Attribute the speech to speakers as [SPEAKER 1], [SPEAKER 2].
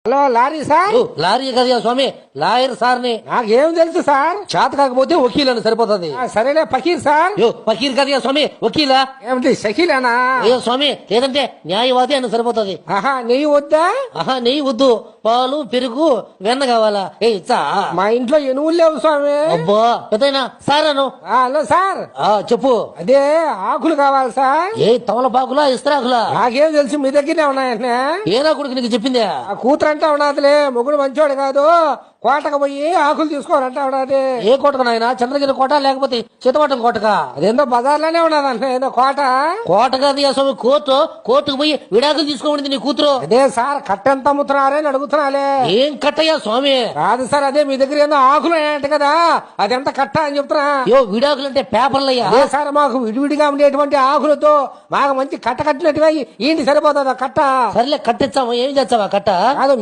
[SPEAKER 1] Hello lorry sir.
[SPEAKER 2] Oh, lorry కదా స్వామి, lawyer sir ని.
[SPEAKER 1] నాకేం తెలుసు సార్.
[SPEAKER 2] చేత కాకపోతే వకీల్ అని సరిపోతుంది.
[SPEAKER 1] సరేలే ఫకీర్ సార్.
[SPEAKER 2] యో ఫకీర్ కదా స్వామి, వకీలా?
[SPEAKER 1] ఏమిటి షకీలేనా?
[SPEAKER 2] అయ్యో స్వామి, లేదంటే న్యాయవాది అని సరిపోతుంది.
[SPEAKER 1] ఆహా నెయ్యి వద్దా?
[SPEAKER 2] ఆహా నెయ్యి వద్దు, పాలు పెరుగు వెన్న కావాలా? ఏ ఇచ్చా?
[SPEAKER 1] మా ఇంట్లో ఎనువులు లేవు స్వామి.
[SPEAKER 2] అబ్బా పెద్దయినా సార్ అను.
[SPEAKER 1] Hello sir.
[SPEAKER 2] చెప్పు.
[SPEAKER 1] అదే ఆకులు కావాలి సార్.
[SPEAKER 2] ఏ తమలపాకులా ఇస్తరాకులా?
[SPEAKER 1] నాకేం తెలుసు, మీ దగ్గరనే ఉన్నాయండి.
[SPEAKER 2] ఏనా కొడుకు నీకు చెప్పిందే?
[SPEAKER 1] ఆ కూతురు అంటే ఉన్నదిలే, మొగుడు మంచోడు కాదు, కోటకు పోయి ఆకులు తీసుకోవాలంటే ఉన్నది.
[SPEAKER 2] ఏ కోటకు నాయన? చంద్రగిరి కోట లేకపోతే చిత్తవటం కోటక?
[SPEAKER 1] అదేందో బజార్లోనే ఉన్నదంటే ఏదో కోట.
[SPEAKER 2] కోట కాదు స్వామి, కోర్టుకు పోయి విడాకులు తీసుకోమడింది నీ కూతురు.
[SPEAKER 1] అదే సార్ కట్టెంత అమ్ముతున్నారే అని అడుగుతున్నాలే.
[SPEAKER 2] ఏం కట్టయ్యా స్వామి?
[SPEAKER 1] కాదు సార్, అదే మీ దగ్గర ఏదో ఆకులు ఉన్నాయంట కదా, అదెంత కట్ట అని చెప్తున్నా.
[SPEAKER 2] యో విడాకులు అంటే పేపర్లయ్యా?
[SPEAKER 1] అదే సార్, మాకు విడివిడిగా ఉండేటువంటి ఆకులతో మాకు మంచి కట్ట కట్టినట్టుగా ఏంటి సరిపోతుందా కట్ట?
[SPEAKER 2] సర్లే కట్టించాము, ఏం చేస్తావా కట్ట?
[SPEAKER 1] కాదు